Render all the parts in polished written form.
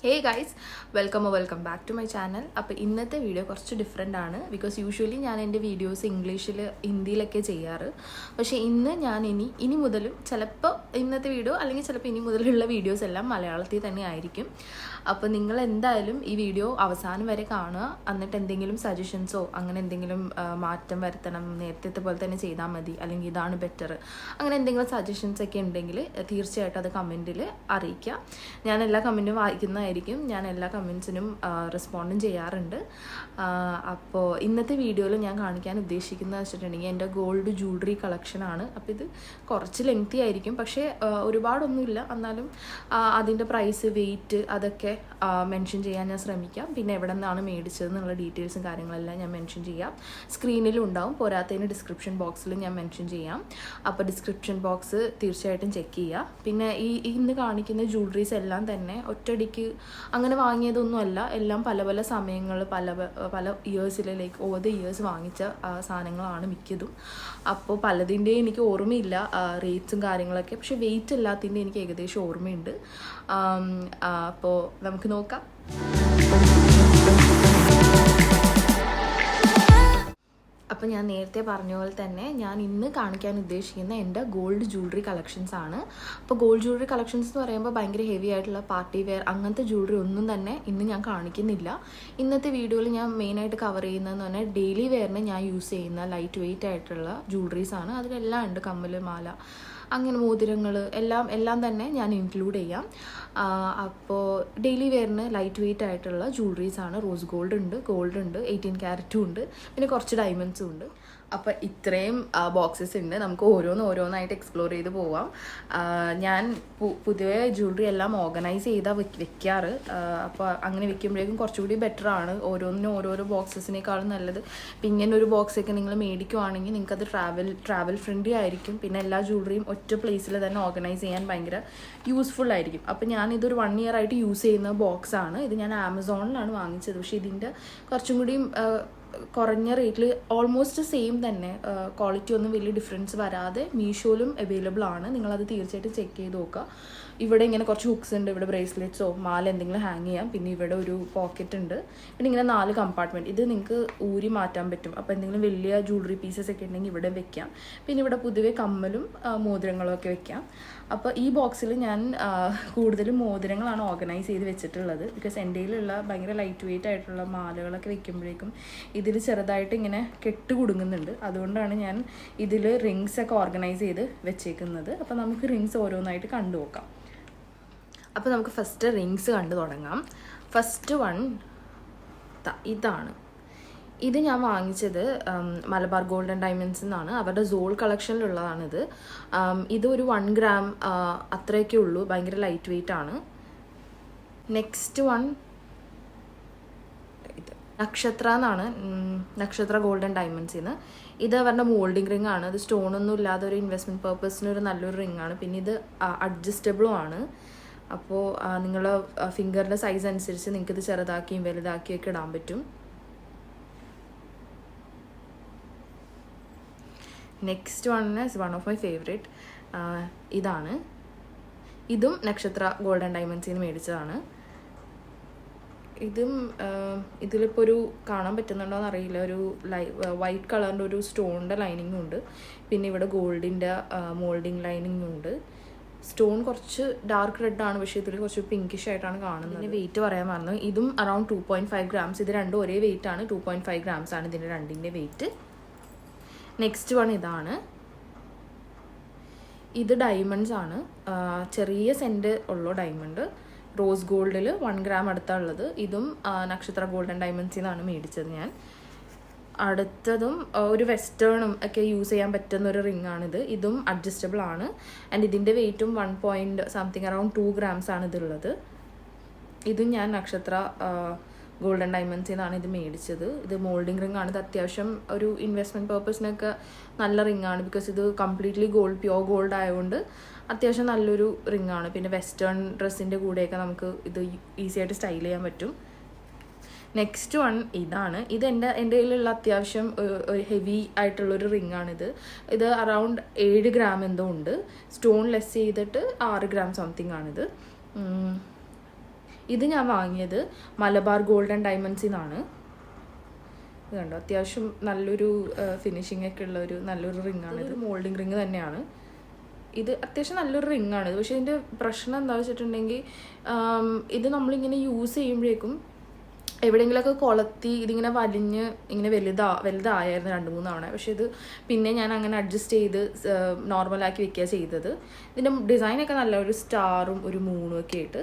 Hey guys, welcome back to my channel. അപ്പോൾ ഇന്നത്തെ video കുറച്ച് ഡിഫറെൻ്റ് ആണ് ബിക്കോസ് യൂഷ്വലി ഞാൻ എൻ്റെ വീഡിയോസ് ഇംഗ്ലീഷിൽ ഹിന്ദിയിലൊക്കെ ചെയ്യാറ്. പക്ഷേ ഇന്ന് ഞാൻ ഇനി മുതലും ചിലപ്പോൾ ഇന്നത്തെ വീഡിയോ അല്ലെങ്കിൽ ചിലപ്പോൾ ഇനി മുതലുള്ള വീഡിയോസ് എല്ലാം മലയാളത്തിൽ തന്നെ ആയിരിക്കും. അപ്പോൾ നിങ്ങൾ എന്തായാലും ഈ വീഡിയോ അവസാനം വരെ കാണുക. എന്നിട്ട് എന്തെങ്കിലും സജഷൻസോ അങ്ങനെ എന്തെങ്കിലും മാറ്റം വരുത്തണം, നേരത്തെ പോലെ തന്നെ ചെയ്താൽ മതി, അല്ലെങ്കിൽ ഇതാണ് ബെറ്റർ, അങ്ങനെ എന്തെങ്കിലും സജഷൻസ് ഒക്കെ ഉണ്ടെങ്കിൽ തീർച്ചയായിട്ടും അത് കമൻറ്റിൽ അറിയിക്കുക. ഞാൻ എല്ലാ കമൻറ്റും വായിക്കുന്നതായിരിക്കും. ഞാൻ എല്ലാ കമൻസിനും റെസ്പോണ്ടും ചെയ്യാറുണ്ട്. അപ്പോൾ ഇന്നത്തെ വീഡിയോയിൽ ഞാൻ കാണിക്കാൻ ഉദ്ദേശിക്കുന്നത് വെച്ചിട്ടുണ്ടെങ്കിൽ എൻ്റെ ഗോൾഡ് ജ്വല്ലറി കളക്ഷനാണ്. അപ്പോൾ ഇത് കുറച്ച് ലെങ്തി ആയിരിക്കും, പക്ഷേ ഒരുപാടൊന്നുമില്ല. എന്നാലും അതിൻ്റെ പ്രൈസ്, വെയിറ്റ് അതൊക്കെ മെൻഷൻ ചെയ്യാൻ ഞാൻ ശ്രമിക്കാം. പിന്നെ എവിടെ നിന്നാണ് മേടിച്ചതെന്നുള്ള ഡീറ്റെയിൽസും കാര്യങ്ങളെല്ലാം ഞാൻ മെൻഷൻ ചെയ്യാം. സ്ക്രീനിലും ഉണ്ടാവും, പോരാത്തതിന് ഡിസ്ക്രിപ്ഷൻ ബോക്സിൽ ഞാൻ മെൻഷൻ ചെയ്യാം. അപ്പോൾ ഡിസ്ക്രിപ്ഷൻ ബോക്സ് തീർച്ചയായിട്ടും ചെക്ക് ചെയ്യുക. പിന്നെ ഇന്ന് കാണിക്കുന്ന ജ്വല്ലറീസ് എല്ലാം തന്നെ ഒറ്റയടിക്ക് അങ്ങനെ വാങ്ങിയതൊന്നുമല്ല. എല്ലാം പല പല സമയങ്ങൾ, പല ഇയേഴ്സിൽ, ലൈക്ക് ഓവർ ദ ഇയേഴ്സ് വാങ്ങിച്ച സാധനങ്ങളാണ് മിക്കതും. അപ്പോൾ പലതിൻ്റെ എനിക്ക് ഓർമ്മയില്ല റേറ്റ്സും കാര്യങ്ങളൊക്കെ, പക്ഷേ വെയിറ്റ് എല്ലാത്തിൻ്റെ എനിക്ക് ഏകദേശം ഓർമ്മയുണ്ട്. അപ്പോൾ നമുക്ക് നോക്കാം. അപ്പോൾ ഞാൻ നേരത്തെ പറഞ്ഞ പോലെ തന്നെ ഞാൻ ഇന്ന് കാണിക്കാൻ ഉദ്ദേശിക്കുന്ന എൻ്റെ ഗോൾഡ് ജ്വല്ലറി കളക്ഷൻസ് ആണ്. അപ്പോൾ ഗോൾഡ് ജ്വല്ലറി കളക്ഷൻസ് എന്ന് പറയുമ്പോൾ ഭയങ്കര ഹെവി ആയിട്ടുള്ള പാർട്ടി വെയർ അങ്ങനത്തെ ജ്വല്ലറി ഒന്നും തന്നെ ഇന്ന് ഞാൻ കാണിക്കുന്നില്ല. ഇന്നത്തെ വീഡിയോയിൽ ഞാൻ മെയിനായിട്ട് കവർ ചെയ്യുന്നതെന്ന് പറഞ്ഞാൽ ഡെയിലി വെയറിന് ഞാൻ യൂസ് ചെയ്യുന്ന ലൈറ്റ് വെയിറ്റ് ആയിട്ടുള്ള ജ്വല്ലറീസ് ആണ്. അതിലെല്ലാം ഉണ്ട്, കമ്മൽ, മാല, അങ്ങനെ മോതിരങ്ങൾ എല്ലാം തന്നെ ഞാൻ ഇൻക്ലൂഡ് ചെയ്യാം. അപ്പോൾ ഡെയിലി വെയറിന് ലൈറ്റ് വെയിറ്റ് ആയിട്ടുള്ള ജ്വല്ലറീസാണ്. റോസ് ഗോൾഡ് ഉണ്ട്, 18 ക്യാരറ്റും ഉണ്ട്, പിന്നെ കുറച്ച് ഡയമണ്ട്സും ഉണ്ട്. അപ്പോൾ ഇത്രയും ബോക്സസ് ഉണ്ട്. നമുക്ക് ഓരോന്നായിട്ട് എക്സ്പ്ലോർ ചെയ്ത് പോവാം. ഞാൻ പൊതുവെ ജ്വല്ലറി എല്ലാം ഓർഗനൈസ് ചെയ്താൽ വെക്കാറ്. അപ്പോൾ അങ്ങനെ വെക്കുമ്പോഴേക്കും കുറച്ചുകൂടി ബെറ്ററാണ്. ഓരോന്നിനും ഓരോരോ ബോക്സസിനേക്കാളും നല്ലത്. ഇപ്പം ഇങ്ങനെ ഒരു ബോക്സൊക്കെ നിങ്ങൾ മേടിക്കുവാണെങ്കിൽ നിങ്ങൾക്കത് ട്രാവൽ ഫ്രണ്ട്ലി ആയിരിക്കും. പിന്നെ എല്ലാ ജ്വല്ലറിയും ഒറ്റ പ്ലേസിൽ തന്നെ ഓർഗനൈസ് ചെയ്യാൻ ഭയങ്കര യൂസ്ഫുൾ ആയിരിക്കും. അപ്പോൾ ഞാനിതൊരു 1 year ആയിട്ട് യൂസ് ചെയ്യുന്ന ബോക്സാണ്. ഇത് ഞാൻ ആമസോണിലാണ് വാങ്ങിച്ചത്. പക്ഷേ ഇതിൻ്റെ കുറച്ചും കൂടിയും കുറഞ്ഞ റേറ്റിൽ ഓൾമോസ്റ്റ് സെയിം തന്നെ, ക്വാളിറ്റി ഒന്നും വലിയ ഡിഫറൻസ് വരാതെ മീഷോയിലും അവൈലബിൾ ആണ്. നിങ്ങളത് തീർച്ചയായിട്ടും ചെക്ക് ചെയ്ത് നോക്കുക. ഇവിടെ ഇങ്ങനെ കുറച്ച് ഹുക്സ് ഉണ്ട്, ഇവിടെ ബ്രേസ്ലെറ്റ്സോ മാല എന്തെങ്കിലും ഹാങ് ചെയ്യാം. പിന്നെ ഇവിടെ ഒരു പോക്കറ്റ് ഉണ്ട്, പിന്നെ ഇങ്ങനെ 4 കമ്പാർട്ട്മെൻറ്റ്. ഇത് നിങ്ങൾക്ക് ഊരി മാറ്റാൻ പറ്റും. അപ്പോൾ എന്തെങ്കിലും വലിയ ജ്വല്ലറി പീസസ് ഒക്കെ ഉണ്ടെങ്കിൽ ഇവിടെ വെക്കാം. പിന്നെ ഇവിടെ പൊതുവെ കമ്മലും മോതിരങ്ങളും ഒക്കെ വെക്കാം. അപ്പോൾ ഈ ബോക്സിൽ ഞാൻ കൂടുതലും മോതിരങ്ങളാണ് ഓർഗനൈസ് ചെയ്ത് വെച്ചിട്ടുള്ളത്. ബിക്കോസ് എൻ്റെ കയ്യിലുള്ള ഭയങ്കര ലൈറ്റ് വെയിറ്റ് ആയിട്ടുള്ള മാലകളൊക്കെ വെക്കുമ്പോഴേക്കും ഇതിൽ ചെറുതായിട്ട് ഇങ്ങനെ കെട്ട് കുടുങ്ങുന്നുണ്ട്. അതുകൊണ്ടാണ് ഞാൻ ഇതിൽ റിങ്സ് ഒക്കെ ഓർഗനൈസ് ചെയ്ത് വെച്ചേക്കുന്നത്. അപ്പോൾ നമുക്ക് റിങ്സ് ഓരോന്നായിട്ട് കണ്ടു നോക്കാം. അപ്പോൾ നമുക്ക് ഫസ്റ്റ് റിങ്സ് കണ്ടു തുടങ്ങാം. ഫസ്റ്റ് വൺ ഇതാണ്. ഇത് ഞാൻ വാങ്ങിച്ചത് മലബാർ ഗോൾഡ് ആൻഡ് ഡയമണ്ട്സ് എന്നാണ്. അവരുടെ സോൾ കളക്ഷനിലുള്ളതാണിത്. ഇതൊരു 1 gram അത്രയൊക്കെ ഉള്ളൂ. ഭയങ്കര ലൈറ്റ് വെയിറ്റ് ആണ്. നെക്സ്റ്റ് വൺ ഇത് നക്ഷത്ര എന്നാണ്. നക്ഷത്ര ഗോൾഡ് ആൻഡ് ഡയമണ്ട്സിന്ന്. ഇത് അവരുടെ മോൾഡിങ് റിംഗ് ആണ്. ഇത് സ്റ്റോണൊന്നും ഇല്ലാതെ ഒരു ഇൻവെസ്റ്റ്മെൻറ്റ് പർപ്പസിന് ഒരു നല്ലൊരു റിംഗ് ആണ്. പിന്നെ ഇത് അഡ്ജസ്റ്റബിളും ആണ്. അപ്പോൾ നിങ്ങളുടെ ഫിംഗറിൻ്റെ സൈസ് അനുസരിച്ച് നിങ്ങൾക്കിത് ചെറുതാക്കിയും വലുതാക്കിയൊക്കെ ഇടാൻ പറ്റും. Next one is one of my favourite. ഇതാണ്. ഇതും നക്ഷത്ര ഗോൾഡ് ആൻഡ് ഡയമണ്ട്സിൽ നിന്ന് മേടിച്ചതാണ്. ഇതിലിപ്പോൾ ഒരു കാണാൻ പറ്റുന്നുണ്ടോ എന്നറിയില്ല, ഒരു വൈറ്റ് കളറിൻ്റെ ഒരു സ്റ്റോണിൻ്റെ ലൈനിങ്ങും ഉണ്ട്. പിന്നെ ഇവിടെ ഗോൾഡിൻ്റെ മോൾഡിങ് ലൈനിങ്ങും ഉണ്ട്. സ്റ്റോൺ കുറച്ച് ഡാർക്ക് റെഡ് ആണ്, പക്ഷേ ഇതിൽ കുറച്ച് പിങ്കിഷ് ആയിട്ടാണ് കാണുന്നത്. ഇതിൻ്റെ വെയിറ്റ് പറയാൻ മറന്നു. ഇതും അറൗണ്ട് 2.5 grams. ഇത് രണ്ടും ഒരേ വെയിറ്റ് ആണ്. 2.5 grams ആണ് ഇതിൻ്റെ രണ്ടിൻ്റെ വെയിറ്റ്. നെക്സ്റ്റ് വൺ ഇതാണ്. ഇത് ഡയമണ്ട്സ് ആണ്. ചെറിയ സെൻറ്റ് ഉള്ളൂ ഡയമണ്ട്. റോസ് ഗോൾഡിൽ 1 gram അടുത്തുള്ളത്. ഇതും നക്ഷത്ര ഗോൾഡ് ആൻഡ് ഡയമണ്ട്സിൽ നിന്നാണ് മേടിച്ചത് ഞാൻ. അടുത്തതും ഒരു വെസ്റ്റേണും ഒക്കെ യൂസ് ചെയ്യാൻ പറ്റുന്ന ഒരു റിംഗ് ആണിത്. ഇതും അഡ്ജസ്റ്റബിൾ ആണ്. ആൻഡ് ഇതിൻ്റെ വെയിറ്റും 1.something അറൗണ്ട് 2 grams ആണ് ഇതുള്ളത്. ഇതും ഞാൻ നക്ഷത്ര ഗോൾഡ് ആൻഡ് ഡയമണ്ട്സിൽ നിന്നാണ് ഇത് മേടിച്ചത്. ഇത് മോൾഡിങ് റിംഗ് ആണ്. ഇത് അത്യാവശ്യം ഒരു ഇൻവെസ്റ്റ്മെൻറ്റ് പർപ്പസിനൊക്കെ നല്ല റിംഗ് ആണ്. ബിക്കോസ് ഇത് കംപ്ലീറ്റ്ലി പ്യോർ ഗോൾഡ് ആയതുകൊണ്ട് അത്യാവശ്യം നല്ലൊരു റിംഗ് ആണ്. പിന്നെ വെസ്റ്റേൺ ഡ്രസ്സിൻ്റെ കൂടെയൊക്കെ നമുക്ക് ഇത് ഈസി ആയിട്ട് സ്റ്റൈൽ ചെയ്യാൻ പറ്റും. നെക്സ്റ്റ് വൺ ഇതാണ്. ഇത് എൻ്റെ കയ്യിലുള്ള അത്യാവശ്യം ഒരു ഹെവി ആയിട്ടുള്ളൊരു റിംഗ് ആണിത്. ഇത് അറൗണ്ട് 7 gram എന്തോ ഉണ്ട്. സ്റ്റോൺ ലെസ് ചെയ്തിട്ട് 6 gram സംതിങ് ആണിത്. ഇത് ഞാൻ വാങ്ങിയത് മലബാർ ഗോൾഡ് ആൻഡ് ഡയമണ്ട്സിൽ നിന്നാണ്. ഇത് കണ്ടോ, അത്യാവശ്യം നല്ലൊരു ഫിനിഷിംഗ് ഒക്കെ ഉള്ള ഒരു നല്ലൊരു റിങ്ങാണ്. ഇത് മോൾഡിങ് റിങ് തന്നെയാണ്. ഇത് അത്യാവശ്യം നല്ലൊരു റിങ്ങാണ്. പക്ഷേ ഇതിൻ്റെ പ്രശ്നം എന്താണെന്ന് വെച്ചിട്ടുണ്ടെങ്കിൽ ഇത് നമ്മളിങ്ങനെ യൂസ് ചെയ്യുമ്പോഴേക്കും എവിടെയെങ്കിലുമൊക്കെ കൊളത്തി ഇതിങ്ങനെ വലിഞ്ഞ് ഇങ്ങനെ വലുതായിരുന്നു 2-3 തവണ. പക്ഷെ ഇത് പിന്നെ ഞാൻ അങ്ങനെ അഡ്ജസ്റ്റ് ചെയ്ത് നോർമലാക്കി വെക്കുക ചെയ്തത്. ഇതിൻ്റെ ഡിസൈനൊക്കെ നല്ല ഒരു സ്റ്റാറും ഒരു മൂണും ഒക്കെ ആയിട്ട്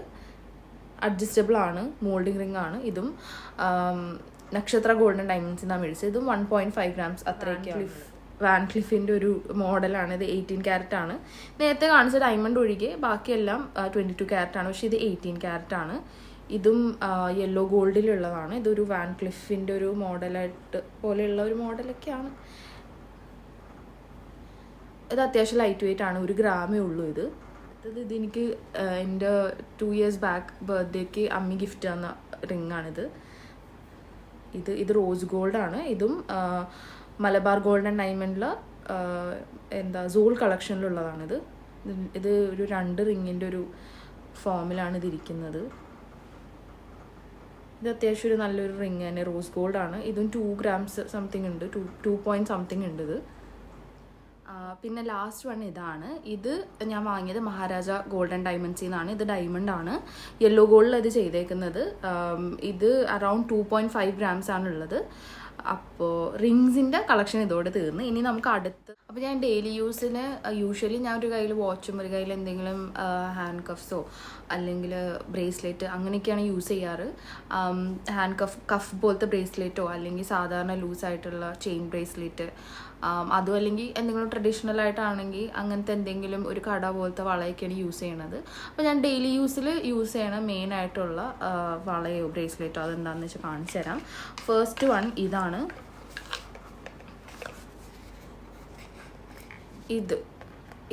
അഡ്ജസ്റ്റബിൾ ആണ്. മോൾഡിങ് റിംഗ് ആണ്. ഇതും നക്ഷത്ര ഗോൾഡൻ ഡയമണ്ട്സിൽ നിന്നാണ് മേടിച്ചത്. ഇതും 1.5 grams അത്രയൊക്കെയാണ്. വാൻ ക്ലിഫിൻ്റെ ഒരു മോഡലാണ്. ഇത് 18 carat ആണ്. നേരത്തെ കാണിച്ച ഡയമണ്ട് ഒഴികെ ബാക്കിയെല്ലാം 22 carat ആണ്. പക്ഷേ ഇത് 18 carat ആണ്. ഇതും യെല്ലോ ഗോൾഡിലുള്ളതാണ്. ഇതൊരു വാൻ ക്ലിഫിൻ്റെ ഒരു മോഡലായിട്ട് പോലെയുള്ള ഒരു മോഡലൊക്കെയാണ്. ഇത് അത്യാവശ്യം ലൈറ്റ് വെയിറ്റ് ആണ്. 1 ഗ്രാമേ ഉള്ളൂ ഇത്. ഇതെനിക്ക് എൻ്റെ 2 years ബാക്ക് ബർത്ത്ഡേക്ക് അമ്മി ഗിഫ്റ്റ് തന്ന റിങ്ങാണിത്. ഇത് റോസ് ഗോൾഡാണ്. ഇതും മലബാർ ഗോൾഡ് ആൻഡ് ഡയമണ്ടിൽ സോൾ കളക്ഷനിലുള്ളതാണിത്. ഇത് ഒരു 2 റിങ്ങിൻ്റെ ഒരു ഫോമിലാണ് ഇതിരിക്കുന്നത്. ഇത് അത്യാവശ്യം ഒരു നല്ലൊരു റിങ് തന്നെ, റോസ് ഗോൾഡാണ്. ഇതും 2 grams സംതിങ് ഉണ്ട്, 2 point something ഉണ്ട് ഇത്. പിന്നെ ലാസ്റ്റ് വൺ ഇതാണ്. ഇത് ഞാൻ വാങ്ങിയത് മഹാരാജ ഗോൾഡ് ആൻഡ് ഡയമണ്ട്സിൽ നിന്നാണ്. ഇത് ഡയമണ്ട് ആണ്, യെല്ലോ ഗോൾഡിൽ ഇത് ചെയ്തേക്കുന്നത്. ഇത് അറൗണ്ട് 2.5 grams ആണുള്ളത്. അപ്പോൾ റിങ്സിൻ്റെ കളക്ഷൻ ഇതോടെ തീർന്ന്. ഇനി നമുക്ക് അടുത്ത്, അപ്പോൾ ഞാൻ ഡെയിലി യൂസിന് യൂഷ്വലി ഞാൻ ഒരു കയ്യിൽ വാച്ചും ഒരു കയ്യിൽ എന്തെങ്കിലും ഹാൻഡ് കഫ്സോ അല്ലെങ്കിൽ ബ്രേസ്ലെറ്റ് അങ്ങനെയൊക്കെയാണ് യൂസ് ചെയ്യാറ്. ഹാൻഡ് കഫ് പോലത്തെ ബ്രേസ്ലെറ്റോ അല്ലെങ്കിൽ സാധാരണ ലൂസായിട്ടുള്ള ചെയിൻ ബ്രേസ്ലെറ്റ്, അതും അല്ലെങ്കിൽ എന്തെങ്കിലും ട്രഡീഷണൽ ആയിട്ടാണെങ്കിൽ അങ്ങനത്തെ എന്തെങ്കിലും ഒരു കട പോലത്തെ വളയൊക്കെയാണ് യൂസ് ചെയ്യണത്. അപ്പോൾ ഞാൻ ഡെയിലി യൂസിൽ യൂസ് ചെയ്യണ മെയിനായിട്ടുള്ള വളയോ ബ്രേസ്ലെറ്റോ അതെന്താണെന്ന് വെച്ചാൽ കാണിച്ചു തരാം. ഫസ്റ്റ് വൺ ഇതാണ്.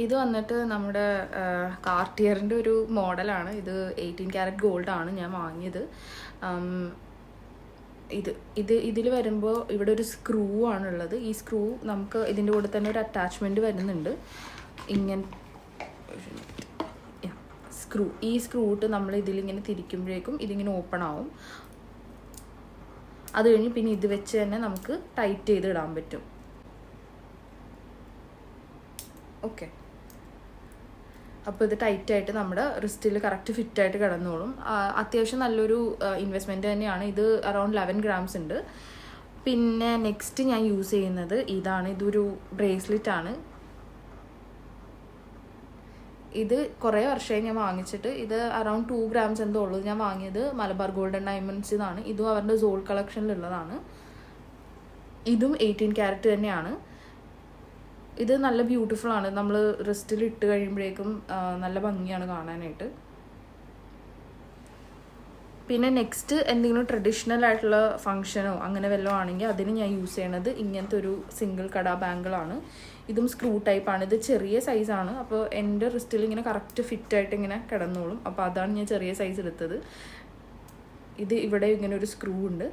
ഇത് വന്നിട്ട് നമ്മുടെ കാർട്ടിയറിൻ്റെ ഒരു മോഡലാണ്. ഇത് 18 carat ഗോൾഡാണ് ഞാൻ വാങ്ങിയത്. ഇതിൽ വരുമ്പോൾ ഇവിടെ ഒരു സ്ക്രൂ ആണുള്ളത്. ഈ സ്ക്രൂ നമുക്ക് ഇതിൻ്റെ കൂടെ തന്നെ ഒരു അറ്റാച്ച്മെൻറ്റ് വരുന്നുണ്ട്. ഈ സ്ക്രൂ ഇട്ട് നമ്മൾ ഇതിലിങ്ങനെ തിരിക്കുമ്പോഴേക്കും ഇതിങ്ങനെ ഓപ്പൺ ആവും. അത് കഴിഞ്ഞ് പിന്നെ ഇത് വെച്ച് തന്നെ നമുക്ക് ടൈറ്റ് ചെയ്ത് ഇടാൻ പറ്റും. ഓക്കെ, അപ്പോൾ ഇത് ടൈറ്റായിട്ട് നമ്മുടെ റിസ്റ്റിൽ കറക്റ്റ് ഫിറ്റായിട്ട് കിടന്നോളും. അത്യാവശ്യം നല്ലൊരു ഇൻവെസ്റ്റ്മെൻറ്റ് തന്നെയാണ്. ഇത് അറൗണ്ട് 11 grams ഉണ്ട്. പിന്നെ നെക്സ്റ്റ് ഞാൻ യൂസ് ചെയ്യുന്നത് ഇതാണ്. ഇതൊരു ബ്രേസ്ലെറ്റ് ആണ്. ഇത് കുറേ വർഷമായി ഞാൻ വാങ്ങിച്ചിട്ട്. ഇത് അറൗണ്ട് 2 grams എന്തോ ഉള്ളൂ. ഞാൻ വാങ്ങിയത് മലബാർ ഗോൾഡ് ആൻഡ് ഡയമണ്ട്സിൽ നിന്നാണ്. ഇതും അവരുടെ സോൾ കളക്ഷനിലുള്ളതാണ്. ഇതും 18 carat തന്നെയാണ്. ഇത് നല്ല ബ്യൂട്ടിഫുൾ ആണ്. നമ്മൾ റിസ്റ്റിൽ ഇട്ട് കഴിയുമ്പോഴേക്കും നല്ല ഭംഗിയാണ് കാണാനായിട്ട്. പിന്നെ നെക്സ്റ്റ് എന്തെങ്കിലും ട്രഡീഷണൽ ആയിട്ടുള്ള ഫങ്ഷനോ അങ്ങനെ വല്ലതും ആണെങ്കിൽ അതിന് ഞാൻ യൂസ് ചെയ്യണത് ഇങ്ങനത്തെ ഒരു സിംഗിൾ കട ബാങ്കിളാണ്. ഇതും സ്ക്രൂ ടൈപ്പാണ്. ഇത് ചെറിയ സൈസാണ്. അപ്പോൾ എൻ്റെ റിസ്റ്റിൽ ഇങ്ങനെ കറക്റ്റ് ഫിറ്റായിട്ട് ഇങ്ങനെ കിടന്നോളും. അപ്പോൾ അതാണ് ഞാൻ ചെറിയ സൈസ് എടുത്തത്. ഇത് ഇവിടെ ഇങ്ങനെ ഒരു സ്ക്രൂ ഉണ്ട്.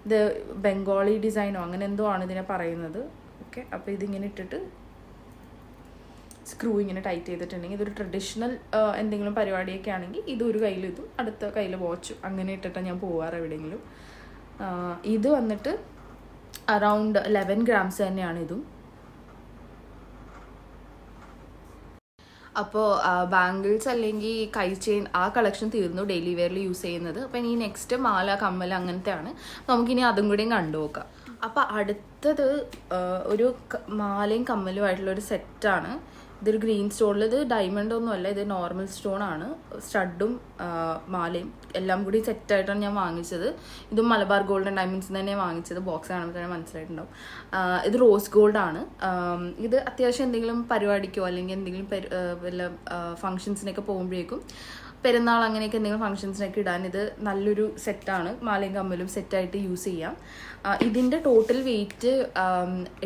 ഇത് ബംഗാളി ഡിസൈനോ അങ്ങനെ എന്തോ ആണ് ഇതിനെ പറയുന്നത്. ഓക്കെ, അപ്പോൾ ഇതിങ്ങനെ ഇട്ടിട്ട് സ്ക്രൂ ഇങ്ങനെ ടൈറ്റ് ചെയ്തിട്ടുണ്ടെങ്കിൽ ഇതൊരു ട്രഡീഷണൽ എന്തെങ്കിലും പരിപാടിയൊക്കെ ആണെങ്കിൽ ഇത് ഒരു കയ്യിൽ ഇതും അടുത്ത കയ്യിൽ വാച്ചും അങ്ങനെ ഇട്ടിട്ടാണ് ഞാൻ പോവാറ് എവിടെയെങ്കിലും. ഇത് വന്നിട്ട് അറൗണ്ട് 11 grams തന്നെയാണ് ഇതും. അപ്പോൾ ബാംഗിൾസ് അല്ലെങ്കിൽ കൈ ചെയിൻ ആ കളക്ഷൻ തീർന്നു ഡെയിലി വെയറിൽ യൂസ് ചെയ്യുന്നത്. അപ്പോൾ ഇനി നെക്സ്റ്റ് മാല, കമ്മൽ അങ്ങനത്തെയാണ്. നമുക്കിനി അതും കൂടിയും കണ്ടു നോക്കാം. അപ്പോൾ അടുത്തത് ഒരു മാലയും കമ്മലുമായിട്ടുള്ളൊരു സെറ്റാണ്. ഇതൊരു ഗ്രീൻ സ്റ്റോണിൽ, ഇത് ഡയമണ്ട് ഒന്നും അല്ല, ഇത് നോർമൽ സ്റ്റോൺ ആണ്. സ്റ്റഡും മാലയും എല്ലാം കൂടി സെറ്റായിട്ടാണ് ഞാൻ വാങ്ങിച്ചത്. ഇതും മലബാർ ഗോൾഡ് ആൻഡ് ഡയമണ്ട്സിൽ തന്നെ വാങ്ങിച്ചത്. ബോക്സ് കാണുമ്പോൾ തന്നെ മനസ്സിലായിട്ടുണ്ടാവും. ഇത് റോസ് ഗോൾഡാണ്. ഇത് അത്യാവശ്യം എന്തെങ്കിലും പരിപാടിക്കോ അല്ലെങ്കിൽ എന്തെങ്കിലും വല്ല ഫങ്ഷൻസിനൊക്കെ പോകുമ്പോഴേക്കും, പെരുന്നാൾ അങ്ങനെയൊക്കെ എന്തെങ്കിലും ഫങ്ഷൻസിനൊക്കെ ഇടാൻ ഇത് നല്ലൊരു സെറ്റാണ്. മാലയും കമ്മലും സെറ്റായിട്ട് യൂസ് ചെയ്യാം. ഇതിൻ്റെ ടോട്ടൽ വെയിറ്റ്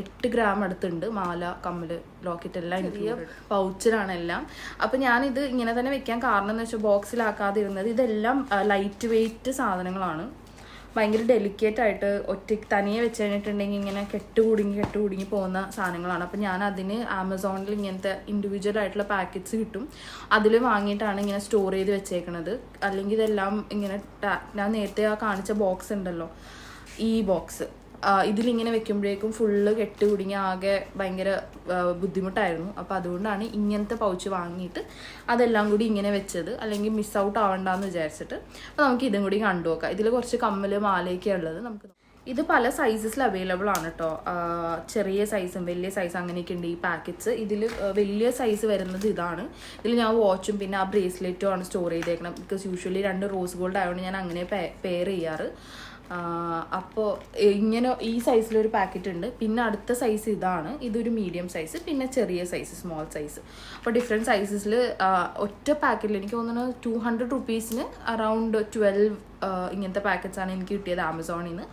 8 gram അടുത്തുണ്ട്. മാല, കമ്മൽ, ലോക്കറ്റ് എല്ലാം ചെറിയ പൗച്ചിലാണ് എല്ലാം. അപ്പോൾ ഞാനിത് ഇങ്ങനെ തന്നെ വെക്കാൻ കാരണം എന്ന് വെച്ചാൽ ബോക്സിലാക്കാതിരുന്നത്. ഇതെല്ലാം ലൈറ്റ് വെയിറ്റ് സാധനങ്ങളാണ്. ഭയങ്കര ഡെലിക്കേറ്റായിട്ട് ഒറ്റയ്ക്ക് തനിയെ വെച്ച് കഴിഞ്ഞിട്ടുണ്ടെങ്കിൽ ഇങ്ങനെ കെട്ടുകുടുങ്ങി പോകുന്ന സാധനങ്ങളാണ്. അപ്പം ഞാൻ അതിന് ആമസോണിൽ ഇങ്ങനത്തെ ഇൻഡിവിജ്വൽ ആയിട്ടുള്ള പാക്കറ്റ്സ് കിട്ടും, അതിൽ വാങ്ങിയിട്ടാണ് ഇങ്ങനെ സ്റ്റോർ ചെയ്ത് വെച്ചേക്കണത്. അല്ലെങ്കിൽ ഇതെല്ലാം ഇങ്ങനെ ഞാൻ നേരത്തെ കാണിച്ച ബോക്സ് ഉണ്ടല്ലോ, ഈ ബോക്സ്, ഇതിലിങ്ങനെ വെക്കുമ്പോഴേക്കും ഫുള്ള് കെട്ടുകുടുങ്ങി ആകെ ഭയങ്കര ബുദ്ധിമുട്ടായിരുന്നു. അപ്പോൾ അതുകൊണ്ടാണ് ഇങ്ങനത്തെ പൗച്ച് വാങ്ങിയിട്ട് അതെല്ലാം കൂടി ഇങ്ങനെ വെച്ചത്, അല്ലെങ്കിൽ മിസ് ഔട്ട് ആവണ്ടെന്ന് വിചാരിച്ചിട്ട്. അപ്പോൾ നമുക്ക് ഇതും കൂടി കണ്ടു നോക്കാം. ഇതിൽ കുറച്ച് കമ്മൽ മാലയൊക്കെ ഉള്ളത്. നമുക്ക് ഇത് പല സൈസസിൽ അവൈലബിൾ ആണ് കേട്ടോ. ചെറിയ സൈസും വലിയ സൈസ് അങ്ങനെയൊക്കെ ഉണ്ട് ഈ പാക്കറ്റ്സ്. ഇതിൽ വലിയ സൈസ് വരുന്നത് ഇതാണ്. ഇതിൽ ഞാൻ വാച്ചും പിന്നെ ആ ബ്രേസ്ലെറ്റും ആണ് സ്റ്റോർ ചെയ്തേക്കണം. ബിക്കോസ് യൂഷ്വലി 2 റോസ് ഗോൾഡ് ആയതുകൊണ്ട് ഞാൻ അങ്ങനെ പെയർ ചെയ്യാറ്. അപ്പോൾ ഇങ്ങനെ ഈ സൈസിലൊരു പാക്കറ്റ് ഉണ്ട്. പിന്നെ അടുത്ത സൈസ് ഇതാണ്, ഇതൊരു മീഡിയം സൈസ്, പിന്നെ ചെറിയ സൈസ് സ്മോൾ സൈസ്. അപ്പോൾ ഡിഫറെൻറ്റ് സൈസസിൽ ഒറ്റ പാക്കറ്റിൽ എനിക്ക് തോന്നുന്നത് 200 റുപ്പീസിന് അറൗണ്ട് 12 ഇങ്ങനത്തെ പാക്കറ്റ്സാണ് എനിക്ക് കിട്ടിയത് ആമസോണിൽ നിന്ന്.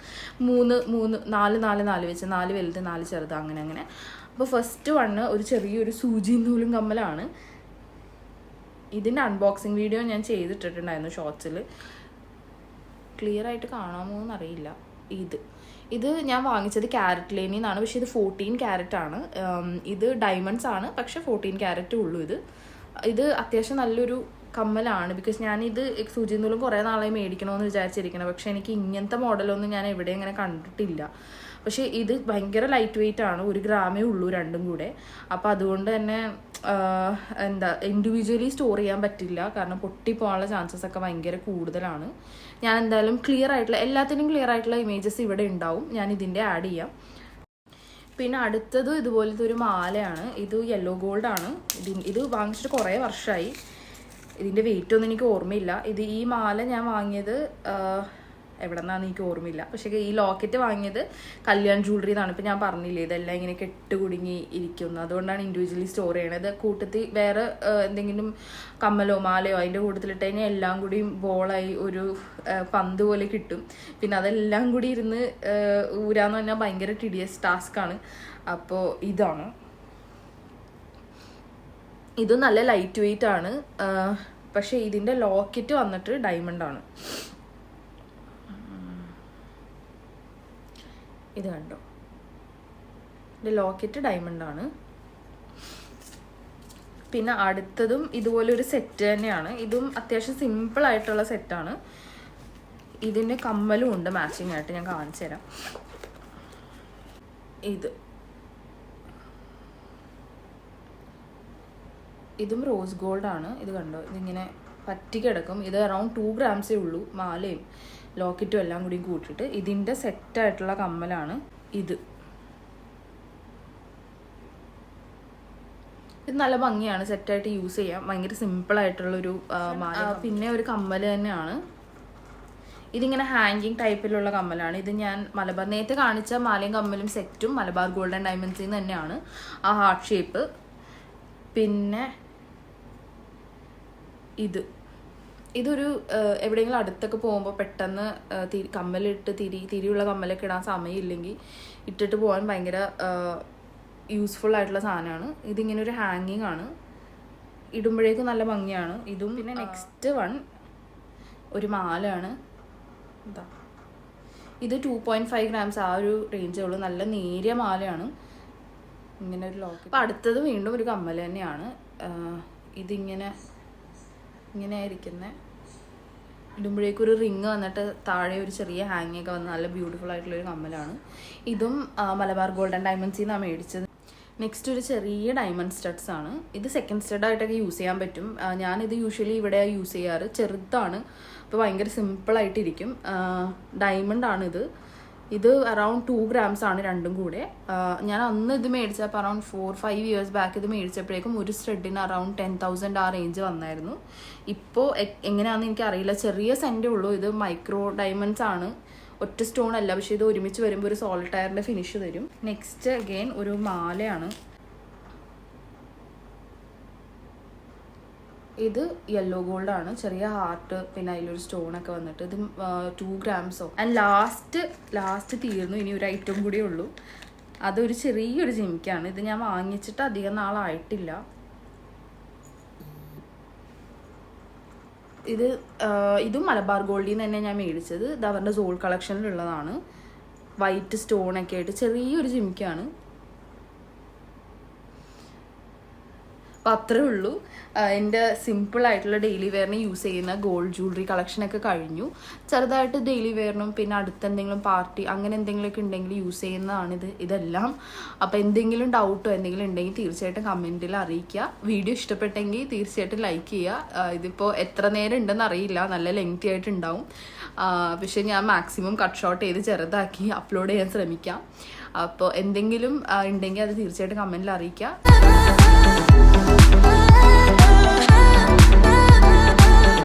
4 വെച്ച് 4 വലുത് 4 ചെറുത് അങ്ങനെ. അപ്പോൾ ഫസ്റ്റ് വണ്ണ് ഒരു ചെറിയൊരു സൂചി നൂലും കമ്മലാണ്. ഇതിൻ്റെ അൺബോക്സിങ് വീഡിയോ ഞാൻ ചെയ്തിട്ടിട്ടുണ്ടായിരുന്നു ഷോർട്സിൽ. ക്ലിയർ ആയിട്ട് കാണാമോ എന്നറിയില്ല. ഇത് ഞാൻ വാങ്ങിച്ചത് ക്യാരറ്റ് ലേനിൽ നിന്നാണ്. പക്ഷേ ഇത് 14 ക്യാരറ്റ് ആണ്. ഇത് ഡയമണ്ട്സ് ആണ്, പക്ഷെ 14 ക്യാരറ്റേ ഉള്ളൂ. ഇത് അത്യാവശ്യം നല്ലൊരു കമ്മലാണ്. ബിക്കോസ് ഞാനിത് സൂചി നൂലും കുറേ നാളായി മേടിക്കണമെന്ന് വിചാരിച്ചിരിക്കണം. പക്ഷെ എനിക്ക് ഇങ്ങനത്തെ മോഡലൊന്നും ഞാൻ എവിടെ ഇങ്ങനെ കണ്ടിട്ടില്ല. പക്ഷേ ഇത് ഭയങ്കര ലൈറ്റ് വെയിറ്റ് ആണ്, 1 ഗ്രാമേ ഉള്ളൂ രണ്ടും കൂടെ. അപ്പോൾ അതുകൊണ്ട് തന്നെ ഇൻഡിവിജ്വലി സ്റ്റോർ ചെയ്യാൻ പറ്റില്ല, കാരണം പൊട്ടിപ്പോകാനുള്ള ചാൻസസ് ഒക്കെ ഭയങ്കര കൂടുതലാണ്. ഞാൻ എന്തായാലും എല്ലാത്തിനും ക്ലിയർ ആയിട്ടുള്ള ഇമേജസ് ഇവിടെ ഉണ്ടാവും, ഞാൻ ഇതിൻ്റെ ആഡ് ചെയ്യാം. പിന്നെ അടുത്തത് ഇതുപോലത്തെ ഒരു മാലയാണ്. ഇത് യെല്ലോ ഗോൾഡ് ആണ്. ഇത് വാങ്ങിച്ചിട്ട് കുറേ വർഷമായി. ഇതിൻ്റെ വെയിറ്റ് ഒന്നും എനിക്ക് ഓർമ്മയില്ല. ഈ മാല ഞാൻ വാങ്ങിയത് എവിടെ നിന്നാണെന്ന് എനിക്ക് ഓർമ്മയില്ല. പക്ഷേ ഈ ലോക്കറ്റ് വാങ്ങിയത് കല്യാൺ ജ്വല്ലറി എന്നാണ്. ഇപ്പം ഞാൻ പറഞ്ഞില്ലേ ഇതെല്ലാം ഇങ്ങനെ കെട്ടുകുടുങ്ങി ഇരിക്കുന്നു, അതുകൊണ്ടാണ് ഇൻഡിവിജ്വലി സ്റ്റോർ ചെയ്യണത്. കൂട്ടത്തിൽ വേറെ എന്തെങ്കിലും കമ്മലോ മാലയോ അതിൻ്റെ കൂട്ടത്തിലിട്ട് കഴിഞ്ഞാൽ എല്ലാം കൂടിയും ബോളായി ഒരു പന്ത് പോലെ കിട്ടും. പിന്നെ അതെല്ലാം കൂടി ഇരുന്ന് ഊരാന്ന് പറഞ്ഞാൽ ഭയങ്കര ടിഡിയസ് ടാസ്ക്കാണ്. അപ്പോൾ ഇത് നല്ല ലൈറ്റ് വെയിറ്റ് ആണ്. പക്ഷേ ഇതിൻ്റെ ലോക്കറ്റ് വന്നിട്ട് ഡയമണ്ട് ആണ്. ഇത് കണ്ടോ, ഇതിൻ്റെ ലോക്കറ്റ് ഡയമണ്ട് ആണ്. പിന്നെ അടുത്തതും ഇതുപോലെ ഒരു സെറ്റ് തന്നെയാണ്. ഇതും അത്യാവശ്യം സിമ്പിൾ ആയിട്ടുള്ള സെറ്റാണ്. ഇതിൻ്റെ കമ്മലും ഉണ്ട് മാച്ചിങ് ആയിട്ട്, ഞാൻ കാണിച്ചു തരാം. ഇതും റോസ് ഗോൾഡ് ആണ്. ഇത് കണ്ടോ, ഇതിങ്ങനെ പറ്റി കിടക്കും. ഇത് അറൗണ്ട് 2 ഗ്രാംസേ ഉള്ളൂ, മാലയും ലോക്കറ്റും എല്ലാം കൂടി കൂട്ടിയിട്ട്. ഇതിൻ്റെ സെറ്റായിട്ടുള്ള കമ്മലാണ് ഇത് നല്ല ഭംഗിയാണ്, സെറ്റായിട്ട് യൂസ് ചെയ്യാം. ഭയങ്കര സിമ്പിളായിട്ടുള്ളൊരു മാല. പിന്നെ ഒരു കമ്മൽ തന്നെയാണ്. ഇതിങ്ങനെ ഹാങ്കിങ് ടൈപ്പിലുള്ള കമ്മലാണ്. ഇത് ഞാൻ മലബാർ നേരത്തെ കാണിച്ച മാലയും കമ്മലും സെറ്റും മലബാർ ഗോൾഡൻ ഡയമണ്ട്സിൽ നിന്ന് തന്നെയാണ്, ആ ഹാർട്ട് ഷേപ്പ്. പിന്നെ ഇതൊരു എവിടെയെങ്കിലും അടുത്തൊക്കെ പോകുമ്പോൾ പെട്ടെന്ന് കമ്മലിട്ട് തിരിയുള്ള കമ്മലൊക്കെ ഇടാൻ സമയമില്ലെങ്കിൽ ഇട്ടിട്ട് പോകാൻ ഭയങ്കര യൂസ്ഫുൾ ആയിട്ടുള്ള സാധനമാണ്. ഇതിങ്ങനെ ഒരു ഹാങ്ങിങ് ആണ്, ഇടുമ്പോഴേക്കും നല്ല ഭംഗിയാണ് ഇതും. പിന്നെ നെക്സ്റ്റ് വൺ ഒരു മാലയാണ്. ഇത് 2.5 ഗ്രാംസ് ആ ഒരു റേഞ്ചേ ഉള്ളൂ. നല്ല നേരിയ മാലയാണ്. ഇങ്ങനെ ഒരു ലോക്ക്. അപ്പം അടുത്തത് വീണ്ടും ഒരു കമ്മൽ തന്നെയാണ്. ഇതിങ്ങനെ ആയിരിക്കുന്നത്. ഇടുമ്പോഴേക്കും ഒരു റിങ് വന്നിട്ട് താഴെ ഒരു ചെറിയ ഹാങ്ങിങ് ഒക്കെ വന്ന് നല്ല ബ്യൂട്ടിഫുൾ ആയിട്ടുള്ളൊരു കമ്മലാണ്. ഇതും മലബാർ ഗോൾഡൻ ഡയമണ്ട്സിൽ നിന്നാണ് മേടിച്ചത്. നെക്സ്റ്റ് ഒരു ചെറിയ ഡയമണ്ട് സ്റ്റഡ്സ് ആണ്. ഇത് സെക്കൻഡ് സ്റ്റഡായിട്ടൊക്കെ യൂസ് ചെയ്യാൻ പറ്റും. ഞാനിത് യൂഷ്വലി ഇവിടെ യൂസ് ചെയ്യാറ്. ചെറുതാണ്, അപ്പോൾ ഭയങ്കര സിമ്പിളായിട്ടിരിക്കും. ഡയമണ്ട് ആണിത്. ഇത് അറൗണ്ട് 2 ഗ്രാംസ് ആണ് രണ്ടും കൂടെ. ഞാൻ അന്ന് ഇത് മേടിച്ചപ്പോൾ അറൗണ്ട് 4-5 ഇയേഴ്സ് ബാക്ക് ഇത് മേടിച്ചപ്പോഴേക്കും ഒരു സ്റ്റഡിന് അറൗണ്ട് 10,000 ആ റേഞ്ച് വന്നായിരുന്നു. ഇപ്പോൾ എങ്ങനെയാണെന്ന് എനിക്കറിയില്ല. ചെറിയ സെൻറ്റേ ഉള്ളൂ. ഇത് മൈക്രോ ഡയമണ്ട്സ് ആണ്, ഒറ്റ സ്റ്റോൺ അല്ല. പക്ഷേ ഇത് ഒരുമിച്ച് വരുമ്പോൾ ഒരു സോൾട്ടയറിൻ്റെ ഫിനിഷ് തരും. നെക്സ്റ്റ് അഗെയിൻ ഒരു മാലയാണ്. ഇത് യെല്ലോ ഗോൾഡ് ആണ്, ചെറിയ ഹാർട്ട്, പിന്നെ അതിലൊരു സ്റ്റോണൊക്കെ വന്നിട്ട്. ഇത് 2 ഗ്രാംസോ. ആൻഡ് ലാസ്റ്റ് തീർന്നു. ഇനി ഒരു ഐറ്റം കൂടിയേ ഉള്ളൂ. അതൊരു ചെറിയൊരു ജിമിക്കാണ്. ഇത് ഞാൻ വാങ്ങിച്ചിട്ട് അധികം നാളായിട്ടില്ല. ഇതും മലബാർ ഗോൾഡിൽ നിന്ന് തന്നെ ഞാൻ മേടിച്ചത്. ഇത് അവരുടെ സോൾ കളക്ഷനിലുള്ളതാണ്. വൈറ്റ് സ്റ്റോണൊക്കെ ആയിട്ട് ചെറിയൊരു ജിമിക്കാണ്. അപ്പം അത്രേ ഉള്ളൂ. എൻ്റെ സിമ്പിളായിട്ടുള്ള ഡെയിലി വെയറിന് യൂസ് ചെയ്യുന്ന ഗോൾഡ് ജ്വല്ലറി കളക്ഷനൊക്കെ കഴിഞ്ഞു. ചെറുതായിട്ട് ഡെയിലി വെയറിനും പിന്നെ അടുത്ത എന്തെങ്കിലും പാർട്ടി അങ്ങനെ എന്തെങ്കിലുമൊക്കെ ഉണ്ടെങ്കിൽ യൂസ് ചെയ്യുന്നതാണിത് ഇതെല്ലാം. അപ്പോൾ എന്തെങ്കിലും ഡൗട്ടോ എന്തെങ്കിലും ഉണ്ടെങ്കിൽ തീർച്ചയായിട്ടും കമൻറ്റിൽ അറിയിക്കുക. വീഡിയോ ഇഷ്ടപ്പെട്ടെങ്കിൽ തീർച്ചയായിട്ടും ലൈക്ക് ചെയ്യുക. ഇതിപ്പോൾ എത്ര നേരം ഉണ്ടെന്ന് അറിയില്ല, നല്ല ലെങ്തി ആയിട്ടുണ്ടാവും. പക്ഷേ ഞാൻ മാക്സിമം കട്ട് ഷോട്ട് ചെയ്ത് ചെറുതാക്കി അപ്ലോഡ് ചെയ്യാൻ ശ്രമിക്കാം. അപ്പോൾ എന്തെങ്കിലും ഉണ്ടെങ്കിൽ അത് തീർച്ചയായിട്ടും കമൻറ്റിൽ അറിയിക്കുക.